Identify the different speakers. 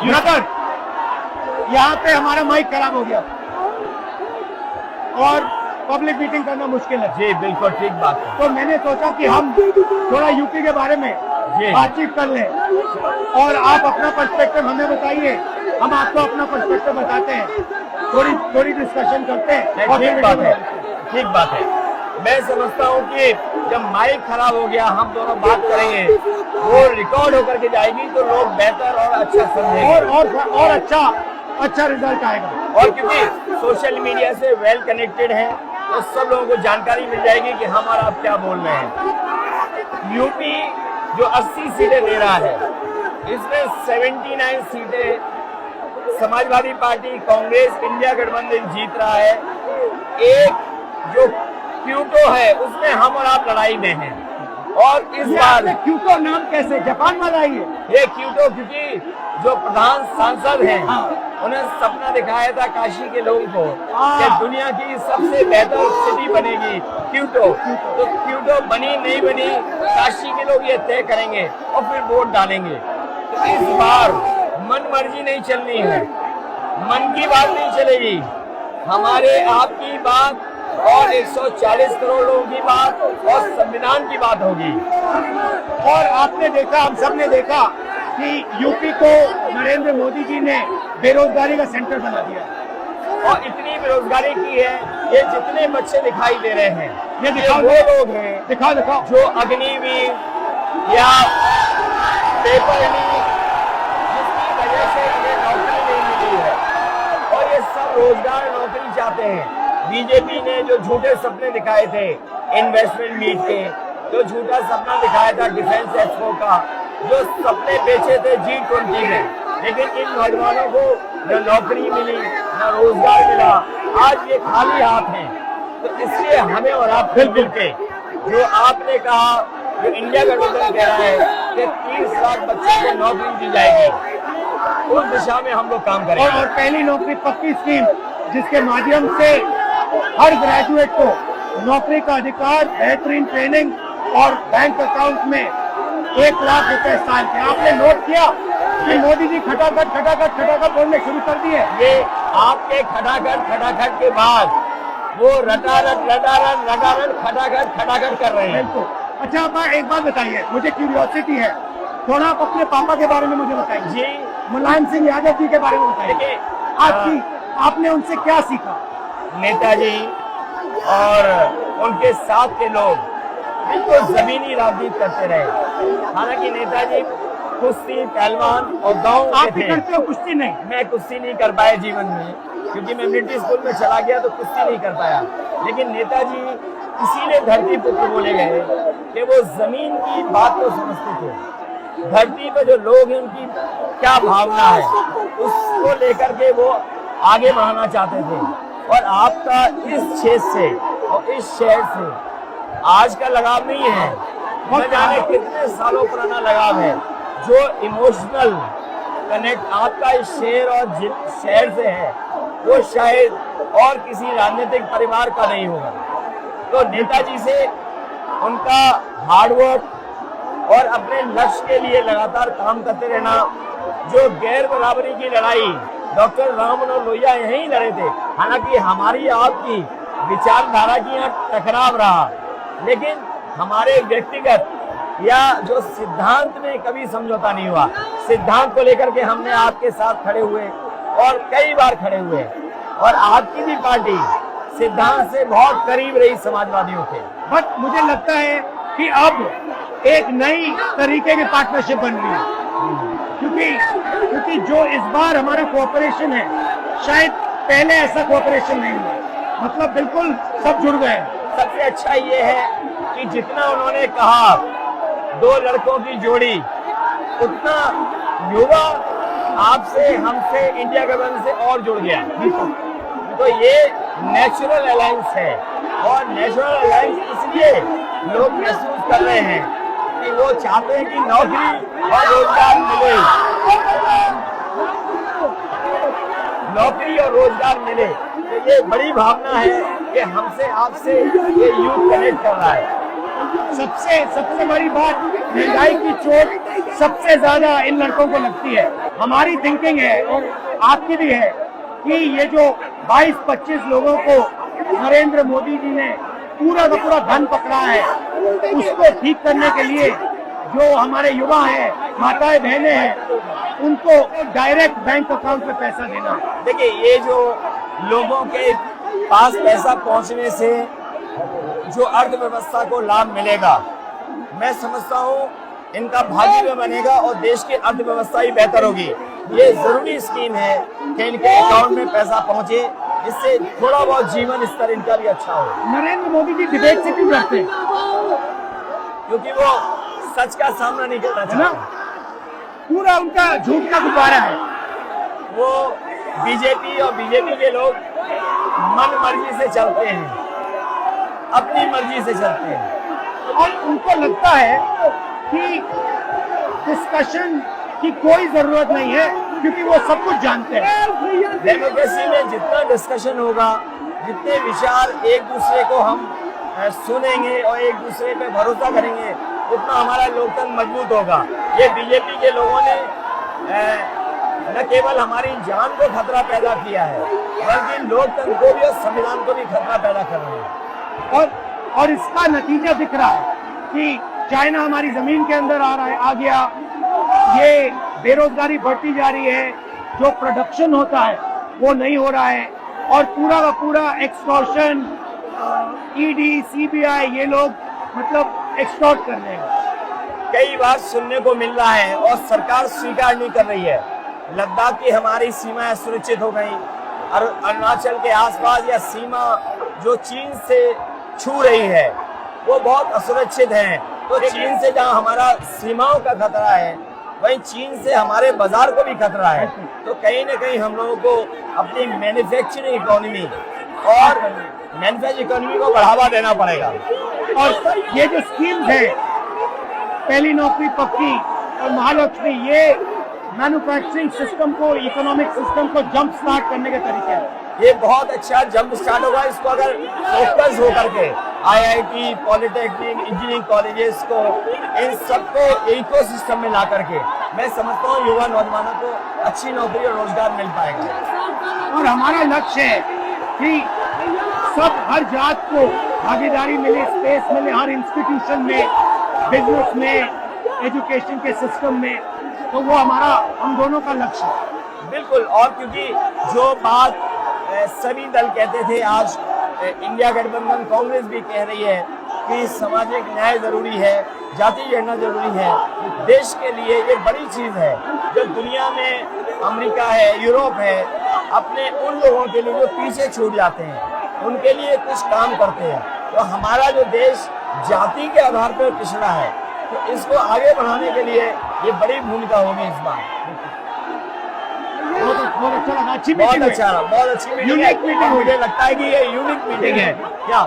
Speaker 1: Brother, यहाँ पे हमारा माइक खराब हो गया और पब्लिक मीटिंग करना मुश्किल है।
Speaker 2: जी बिल्कुल ठीक बात है।
Speaker 1: तो मैंने सोचा कि हम थोड़ा यूपी के बारे में बातचीत कर लें और आप अपना पर्सपेक्टिव हमें बताइए, हम आपको अपना पर्सपेक्टिव बताते हैं, थोड़ी डिस्कशन करते हैं। और
Speaker 2: ठीक बात है, ठीक बात है। मैं समझता हूँ कि जब माइक खराब हो गया, हम दोनों बात करेंगे, वो रिकॉर्ड होकर के जाएगी तो लोग बेहतर और अच्छा समझेंगे
Speaker 1: और अच्छा रिजल्ट आएगा।
Speaker 2: और क्योंकि सोशल मीडिया से वेल कनेक्टेड है तो सब लोगों को जानकारी मिल जाएगी कि हम और आप क्या बोल रहे हैं। यूपी जो 80 सीटें दे रहा है, इसमें 79 सीटें समाजवादी पार्टी, कांग्रेस, इंडिया गठबंधन जीत रहा है। एक जो क्यूटो है उसमें हम और आप लड़ाई में हैं। और इस बार
Speaker 1: क्यूटो नाम कैसे जापान वाला ही है?
Speaker 2: ये क्यूटो क्योंकि जो प्रधान सांसद हैं, उन्हें सपना दिखाया था काशी के लोगों को कि दुनिया की सबसे बेहतर सिटी बनेगी क्यूटो। तो क्यूटो बनी नहीं बनी, काशी के लोग ये तय करेंगे और फिर वोट डालेंगे। तो इस बार मन मर्जी नहीं चलनी है, मन की बात नहीं चलेगी, हमारे आपकी बात और 140 करोड़ लोगों की बात और संविधान की बात होगी।
Speaker 1: और आपने देखा, हम सब ने देखा कि यूपी को नरेंद्र मोदी जी ने बेरोजगारी का सेंटर बना दिया
Speaker 2: और इतनी बेरोजगारी की है, ये जितने बच्चे दिखाई दे रहे हैं,
Speaker 1: ये दिखाओ,
Speaker 2: वो लोग हैं,
Speaker 1: दिखाओ
Speaker 2: जो अग्निवीर या पेपर लीक, जिसकी वजह से इन्हें नौकरी नहीं मिली है और ये सब रोजगार नौकरी चाहते हैं। बीजेपी ने जो झूठे सपने दिखाए थे इन्वेस्टमेंट मीट के, जो झूठा सपना दिखाया था डिफेंस एक्सपो का, जो सपने बेचे थे G20 में, लेकिन इन नौजवानों को न नौकरी मिली न रोजगार मिला, आज ये खाली हाथ हैं। तो इसलिए हमें और आप मिलजुल के, जो आपने कहा, जो इंडिया गठबंधन कह रहा है कि 30 लाख बच्चों को नौकरी दी जाएगी, उस दिशा में हम लोग काम करेंगे।
Speaker 1: और पहली नौकरी पक्की स्कीम, जिसके माध्यम से हर ग्रेजुएट को नौकरी का अधिकार, बेहतरीन ट्रेनिंग और बैंक अकाउंट में 1 लाख रुपए साल के। आपने नोट किया कि मोदी जी खटाखट बोलने शुरू कर दिए।
Speaker 2: ये आपके खटाखट के बाद वो रटारट खटाखट कर रहे हैं।
Speaker 1: अच्छा, आप एक बात बताइए, मुझे क्यूरियोसिटी है, थोड़ा आप अपने पापा के बारे में मुझे बताइए
Speaker 2: जी।
Speaker 1: मुलायम सिंह यादव जी के बारे में बताइए। आपने उनसे क्या सीखा?
Speaker 2: नेताजी और उनके साथ के लोग बिल्कुल जमीनी राजनीति करते रहे। हालांकि नेताजी कुश्ती, पहलवान और गाँव के थे।
Speaker 1: करते हो कुश्ती? नहीं,
Speaker 2: मैं कुश्ती नहीं कर पाया जीवन में, क्योंकि मैं मिलिट्री स्कूल में चला गया तो कुश्ती नहीं कर पाया। लेकिन नेताजी इसीलिए धरती पुत्र बोले गए कि वो जमीन की बात को समझते थे। धरती पर जो लोग हैं उनकी क्या भावना है, उसको लेकर के वो आगे बढ़ाना चाहते थे। और आपका इस क्षेत्र से और इस शहर से आज का लगाव नहीं है, न जाने कितने सालों पुराना लगाव है। जो इमोशनल कनेक्ट आपका इस शहर और शहर से है, वो शायद और किसी राजनीतिक परिवार का नहीं होगा। तो नेताजी से उनका हार्डवर्क और अपने लक्ष्य के लिए लगातार काम करते रहना, जो गैर बराबरी की लड़ाई डॉक्टर राम मनोहर लोहिया यहीं लड़े थे। हालांकि हमारी आपकी विचारधारा की यहाँ टकराव रहा, लेकिन हमारे व्यक्तिगत या जो सिद्धांत में कभी समझौता नहीं हुआ। सिद्धांत को लेकर के हमने आपके साथ खड़े हुए और कई बार खड़े हुए, और आपकी भी पार्टी सिद्धांत से बहुत करीब रही समाजवादियों के।
Speaker 1: बट मुझे लगता है कि अब एक नई तरीके की पार्टनरशिप बन रही है, क्योंकि जो इस बार हमारा कोऑपरेशन है, शायद पहले ऐसा कोऑपरेशन नहीं हुआ। मतलब बिल्कुल सब जुड़ गए।
Speaker 2: सबसे अच्छा ये है कि जितना उन्होंने कहा 2 लड़कों की जोड़ी, उतना युवा आपसे, हमसे, इंडिया गठबंधन से और जुड़ गया। तो ये नेचुरल अलायंस है, और नेचुरल अलायंस इसलिए लोग महसूस कर रहे हैं कि वो चाहते हैं कि नौकरी और रोजगार मिले, नौकरी और रोजगार मिले। तो ये बड़ी भावना है कि हमसे आपसे ये यूथ कनेक्ट कर रहा है।
Speaker 1: सबसे सबसे बड़ी बात, महंगाई की चोट सबसे ज्यादा इन लड़कों को लगती है। हमारी थिंकिंग है और आपकी भी है कि ये जो 22-25 लोगों को नरेंद्र मोदी जी ने पूरा का पूरा धन पकड़ा है, उसको ठीक करने के लिए जो हमारे युवा हैं, माताएं बहनें हैं, उनको डायरेक्ट बैंक अकाउंट में पैसा देना है।
Speaker 2: देखिए, ये जो लोगों के पास पैसा पहुंचने से जो अर्थव्यवस्था को लाभ मिलेगा, मैं समझता हूँ इनका भाग्य भी बनेगा और देश की अर्थव्यवस्था भी बेहतर होगी। ये जरूरी स्कीम है कि इनके अकाउंट में पैसा पहुंचे, इससे थोड़ा बहुत जीवन स्तर इनका भी अच्छा हो।
Speaker 1: नरेंद्र मोदी जी डिबेट से क्यों डरते हैं?
Speaker 2: क्योंकि वो सच का सामना नहीं करना चाहते।
Speaker 1: पूरा उनका झूठ का गुब्बारा है।
Speaker 2: वो बीजेपी और बीजेपी के लोग मन मर्जी से चलते हैं, अपनी मर्जी से चलते हैं
Speaker 1: और उनको लगता है कि डिस्कशन की कोई जरूरत नहीं है क्योंकि वो सब कुछ जानते हैं।
Speaker 2: डेमोक्रेसी में जितना डिस्कशन होगा, जितने विचार एक दूसरे को हम सुनेंगे और एक दूसरे पे भरोसा करेंगे, उतना हमारा लोकतंत्र मजबूत होगा। ये बीजेपी के लोगों ने न केवल हमारी जान को खतरा पैदा किया है, बल्कि लोकतंत्र को भी और संविधान को भी खतरा पैदा कर रहे हैं।
Speaker 1: और इसका नतीजा दिख रहा है कि चाइना हमारी जमीन के अंदर आ गया, ये बेरोजगारी बढ़ती जा रही है, जो प्रोडक्शन होता है वो नहीं हो रहा है, और पूरा का पूरा एक्सटॉर्शन, ईडी, सीबीआई, ये लोग मतलब एक्सटॉर्ट कर रहे हैं।
Speaker 2: कई बार सुनने को मिल रहा है और सरकार स्वीकार नहीं कर रही है, लद्दाख की हमारी सीमाएं सुरक्षित हो गई, और अरुणाचल के आसपास या सीमा जो चीन से छू रही है वो बहुत असुरक्षित है। तो चीन से जहां हमारा सीमाओं का खतरा है, वहीं चीन से हमारे बाजार को भी खतरा है। तो कहीं ना कहीं हम लोगों को अपनी मैन्युफैक्चरिंग इकोनॉमी और मैन्युफैक्चरिंग इकोनॉमी को बढ़ावा देना पड़ेगा।
Speaker 1: और ये जो स्कीम्स है, पहली नौकरी पक्की और महालक्ष्मी, ये मैन्युफैक्चरिंग सिस्टम को, इकोनॉमिक सिस्टम को जंप स्टार्ट करने के तरीके हैं।
Speaker 2: ये बहुत अच्छा जंप स्टार्ट होगा। इसको अगर फोकस होकर के आईआईटी, पॉलिटेक्निक, इंजीनियरिंग कॉलेजेस को, इन सबको इकोसिस्टम में ला करके, मैं समझता हूँ युवा नौजवानों को अच्छी नौकरी और रोजगार मिल पाएगा।
Speaker 1: और हमारा लक्ष्य है कि सब, हर जात को भागीदारी मिले, स्पेस मिले, हर इंस्टीट्यूशन में, बिजनेस में, एजुकेशन के सिस्टम में। तो वो हमारा, हम दोनों का लक्ष्य है।
Speaker 2: बिल्कुल। और क्योंकि जो बात सभी दल कहते थे, आज इंडिया गठबंधन कांग्रेस भी कह रही है कि सामाजिक न्याय जरूरी है, जाति गणना जरूरी है। देश के लिए ये बड़ी चीज है। जो दुनिया में अमेरिका है, यूरोप है, अपने उन लोगों के लिए जो पीछे छूट जाते हैं, उनके लिए कुछ काम करते हैं। तो हमारा जो देश जाति के आधार पर पिछड़ा है, तो इसको आगे बढ़ाने के लिए ये बड़ी भूमिका होगी इस बार।
Speaker 1: बहुत अच्छा लगा, अच्छी
Speaker 2: बहुत
Speaker 1: मीटिंग,
Speaker 2: अच्छा रहा, बहुत अच्छी मीटिंग है। मुझे लगता है कि ये यूनिक मीटिंग है क्या?